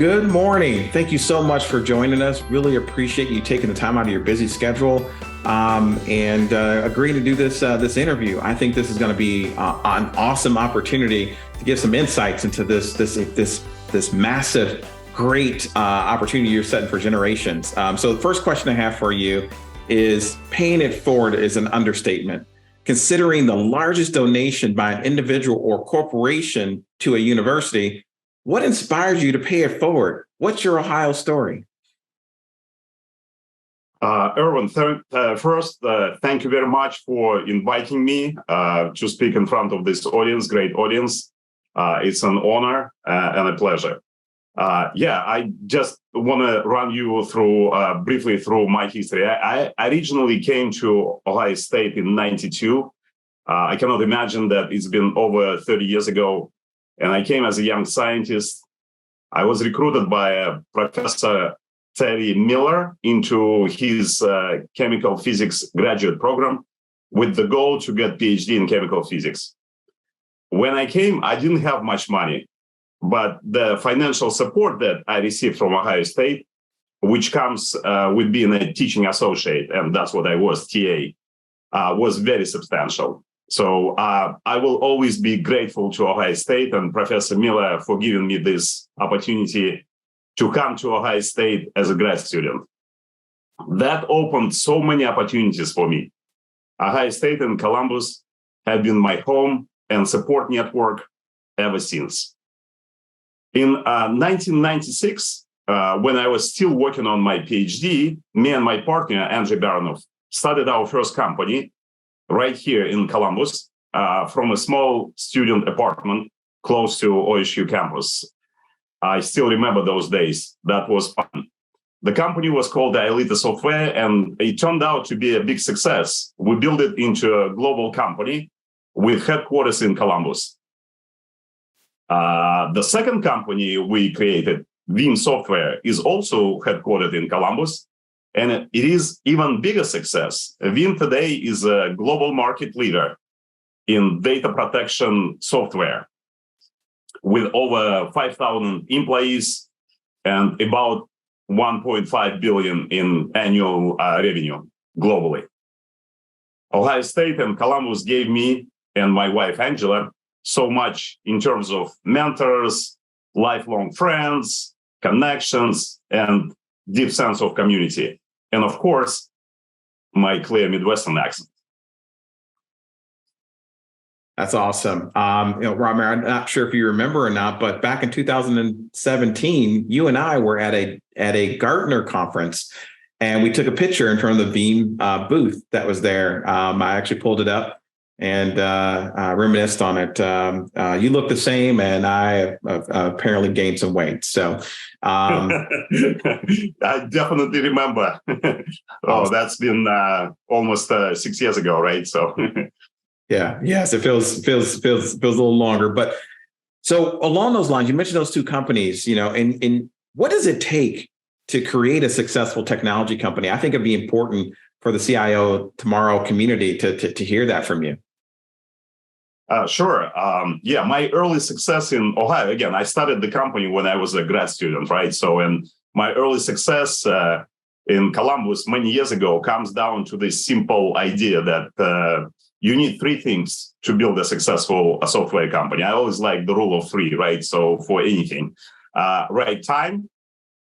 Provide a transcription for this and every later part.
Good morning. Thank you so much for joining us. Really appreciate you taking the time out of your busy schedule and agreeing to do this interview. I think this is going to be an awesome opportunity to give some insights into this massive, great opportunity you're setting for generations. So the first question I have for you is, paying it forward is an understatement. Considering the largest donation by an individual or corporation to a university, what inspires you to pay it forward? What's your Ohio story? Erwin, first, thank you very much for inviting me to speak in front of this audience, great audience. It's an honor and a pleasure. I just want to run you through briefly through my history. I originally came to Ohio State in '92. I cannot imagine that it's been over 30 years ago. And I came as a young scientist. I was recruited by Professor Terry Miller into his chemical physics graduate program with the goal to get PhD in chemical physics. When I came, I didn't have much money, but the financial support that I received from Ohio State, which comes with being a teaching associate, and that's what I was, TA, was very substantial. So I will always be grateful to Ohio State and Professor Miller for giving me this opportunity to come to Ohio State as a grad student. That opened so many opportunities for me. Ohio State and Columbus have been my home and support network ever since. In 1996, when I was still working on my PhD, me and my partner, Andrei Baranov, started our first company right here in Columbus, from a small student apartment close to OSU campus. I still remember those days. That was fun. The company was called Elite Software, and it turned out to be a big success. We built it into a global company with headquarters in Columbus. The second company we created, Veeam Software, is also headquartered in Columbus. And it is even bigger success. Veeam today is a global market leader in data protection software with over 5,000 employees and about 1.5 billion in annual revenue globally. Ohio State and Columbus gave me and my wife, Angela, so much in terms of mentors, lifelong friends, connections, and deep sense of community. And of course, my clear Midwestern accent. That's awesome. Ratmir, I'm not sure if you remember or not, but back in 2017, you and I were at a Gartner conference, and we took a picture in front of the Veeam booth that was there. I actually pulled it up and reminisced on it. You look the same, and I apparently gained some weight. So I definitely remember. That's been almost 6 years ago, right? So yes, it feels a little longer. But so along those lines, you mentioned those two companies. And what does it take to create a successful technology company? I think it'd be important for the CIO tomorrow community to hear that from you. Sure. My early success in Ohio, again, I started the company when I was a grad student, right? So, and my early success in Columbus many years ago comes down to this simple idea that you need three things to build a successful software company. I always like the rule of three, right? So for anything, right time,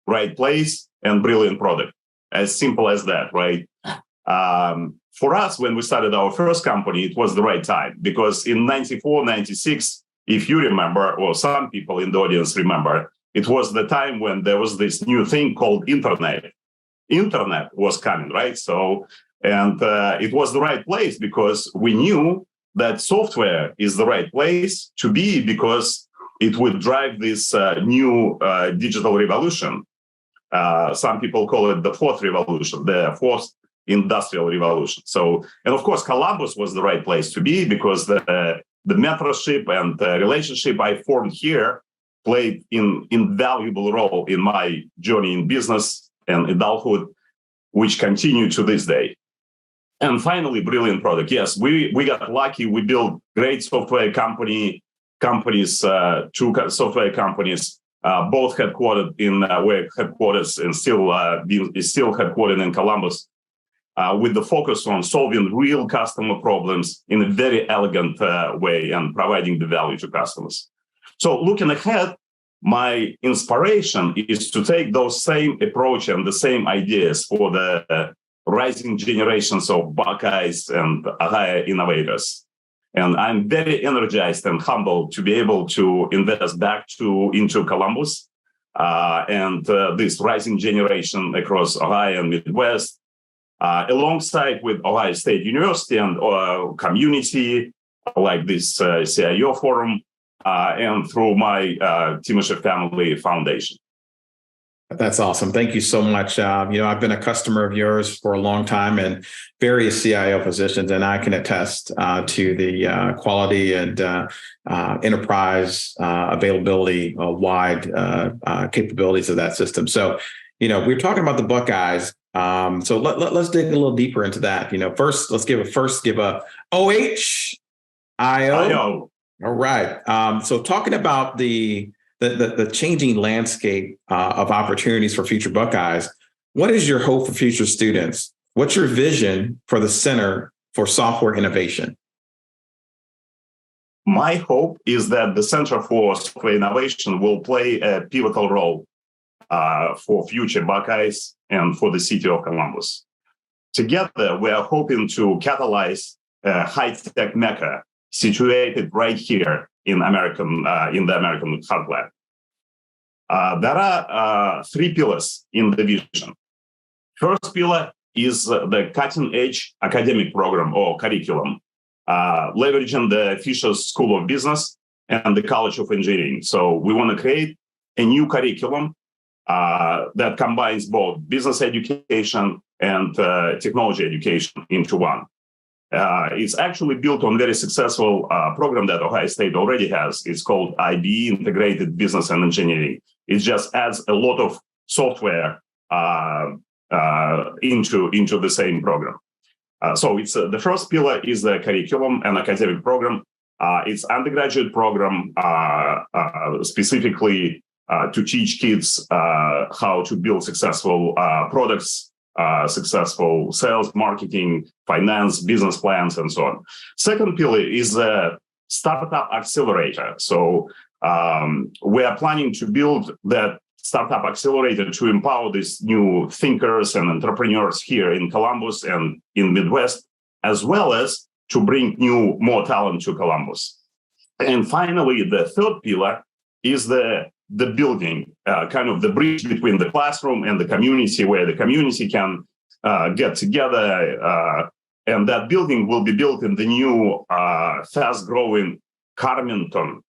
right place, and brilliant product. As simple as that, right? For us, when we started our first company, it was the right time, because in 94, 96, if you remember, or some people in the audience remember, it was the time when there was this new thing called internet. Internet was coming, right? So, and it was the right place because we knew that software is the right place to be because it would drive this new digital revolution. Some people call it the fourth revolution, the fourth industrial revolution. So, and of course, Columbus was the right place to be because the mentorship and the relationship I formed here played an invaluable role in my journey in business and adulthood, which continue to this day. And finally, brilliant product. Yes, we got lucky. We built great software companies, two software companies both headquartered in where headquarters and is still headquartered in Columbus, with the focus on solving real customer problems in a very elegant way and providing the value to customers. So looking ahead, my inspiration is to take those same approach and the same ideas for the rising generations of Buckeyes and Agaya innovators. And I'm very energized and humbled to be able to invest back into Columbus and this rising generation across Ohio and Midwest, alongside with Ohio State University and community like this CIO forum, and through my Timashev Family Foundation. That's awesome. Thank you so much. I've been a customer of yours for a long time in various CIO positions, and I can attest to the quality and enterprise availability, wide capabilities of that system. So, we're talking about the Buckeyes. So let's dig a little deeper into that. First, let's give a OHIO. IO. All right. So talking about the changing landscape of opportunities for future Buckeyes, what is your hope for future students? What's your vision for the Center for Software Innovation? My hope is that the Center for Software Innovation will play a pivotal role for future Buckeyes and for the city of Columbus. Together, we are hoping to catalyze a high-tech mecca situated right here in the American heartland. There are three pillars in the vision. First pillar is the cutting-edge academic program or curriculum, leveraging the Fisher School of Business and the College of Engineering. So we want to create a new curriculum that combines both business education and technology education into one. It's actually built on a very successful program that Ohio State already has. It's called IBE, Integrated Business and Engineering. It just adds a lot of software into the same program. So it's the first pillar is the curriculum and academic program. It's undergraduate program specifically to teach kids how to build successful products, successful sales, marketing, finance, business plans, and so on. Second pillar is a startup accelerator. So we are planning to build that startup accelerator to empower these new thinkers and entrepreneurs here in Columbus and in Midwest, as well as to bring more talent to Columbus. And finally, the third pillar is the building, kind of the bridge between the classroom and the community, where the community can get together. And that building will be built in the new fast-growing Carmenton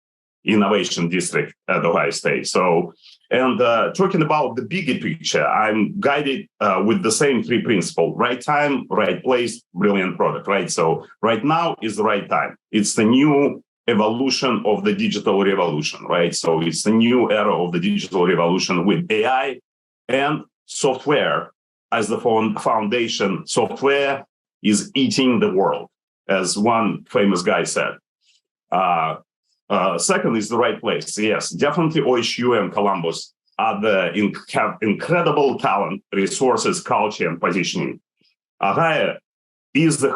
Innovation District at Ohio State. So, and talking about the bigger picture, I'm guided with the same three principles: right time, right place, brilliant product, right? So right now is the right time. It's the new evolution of the digital revolution, right? So it's the new era of the digital revolution with AI and software as the foundation. Software is eating the world, as one famous guy said. Second is the right place. Yes, definitely OHU and Columbus have incredible talent, resources, culture, and positioning. Ohio is the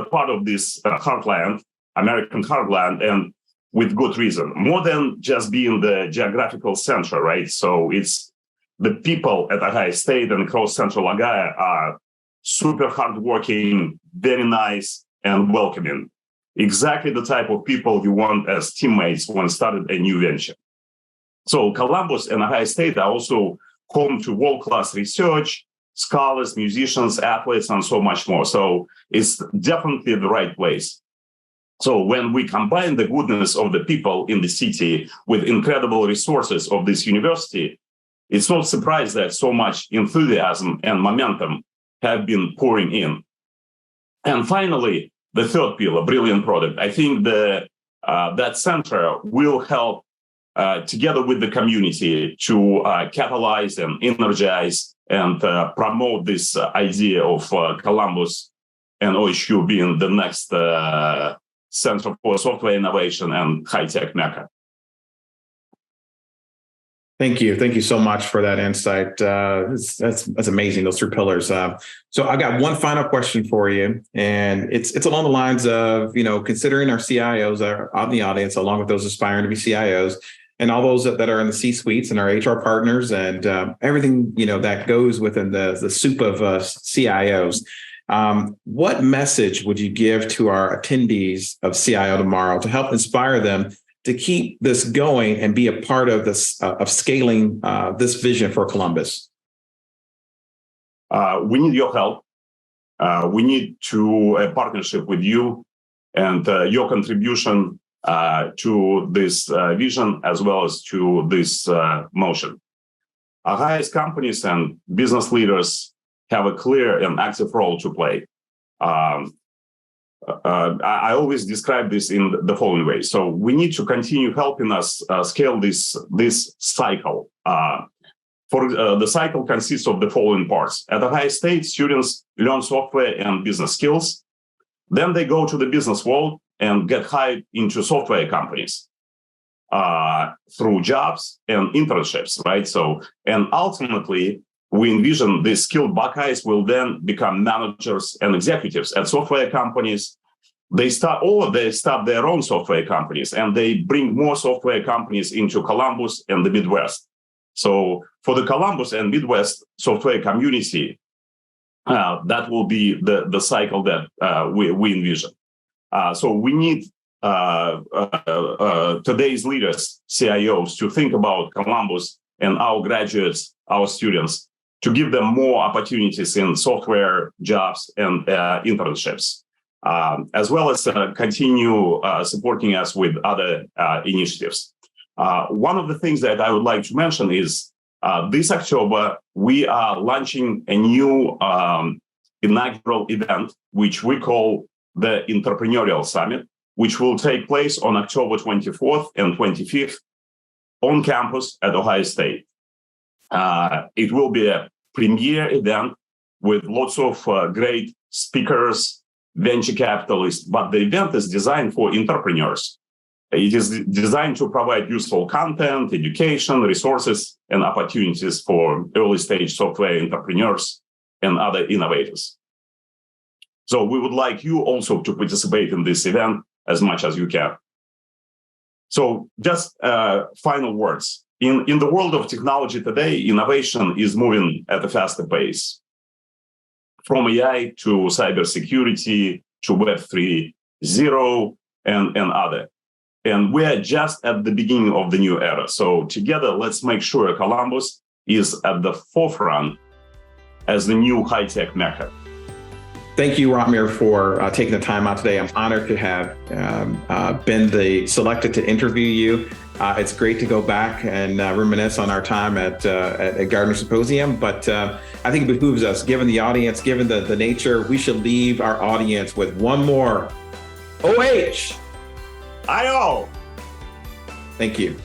part of this heartland, American heartland, and with good reason. More than just being the geographical center, right? So it's the people at Ohio State and across Central Ohio are super hardworking, very nice, and welcoming. Exactly the type of people you want as teammates when started a new venture. So Columbus and Ohio State are also home to world-class research, scholars, musicians, athletes, and so much more. So it's definitely the right place. So when we combine the goodness of the people in the city with incredible resources of this university, it's no surprise that so much enthusiasm and momentum have been pouring in. And finally, the third pillar, brilliant product. I think that center will help, together with the community, to catalyze and energize and promote this idea of Columbus and OHU being the next Center for Software Innovation and High-Tech Mecca. Thank you. Thank you so much for that insight. That's amazing. Those three pillars. So I got one final question for you, and it's along the lines of, considering our CIOs are on the audience, along with those aspiring to be CIOs, and all those that are in the C-suites and our HR partners, and everything that goes within the soup of CIOs. What message would you give to our attendees of CIO Tomorrow to help inspire them to keep this going and be a part of this of scaling this vision for Columbus? We need your help. We need a partnership with you and your contribution to this vision as well as to this motion. Our highest companies and business leaders have a clear and active role to play. I always describe this in the following way. So we need to continue helping us scale this cycle. The cycle consists of the following parts. At the high state, students learn software and business skills. Then they go to the business world and get hired into software companies through jobs and internships, right? So, and ultimately, we envision these skilled Buckeyes will then become managers and executives at software companies. They start their own software companies, and they bring more software companies into Columbus and the Midwest. So for the Columbus and Midwest software community, that will be the cycle that we envision. So we need today's leaders, CIOs, to think about Columbus and our graduates, our students, to give them more opportunities in software jobs and internships, as well as continue supporting us with other initiatives. One of the things that I would like to mention is this October, we are launching a new inaugural event, which we call the Entrepreneurial Summit, which will take place on October 24th and 25th on campus at Ohio State. It will be a premier event with lots of great speakers, venture capitalists, but the event is designed for entrepreneurs. It is designed to provide useful content, education, resources, and opportunities for early stage software entrepreneurs and other innovators. So we would like you also to participate in this event as much as you can. So just final words. In the world of technology today, innovation is moving at a faster pace. From AI to cybersecurity to Web 3.0 and other. And we're just at the beginning of the new era. So together, let's make sure Columbus is at the forefront as the new high-tech Mecca. Thank you, Ratmir, for taking the time out today. I'm honored to have been selected to interview you. It's great to go back and reminisce on our time at Gardner Symposium, but I think it behooves us, given the audience, given the nature, we should leave our audience with one more OH! IO! Thank you.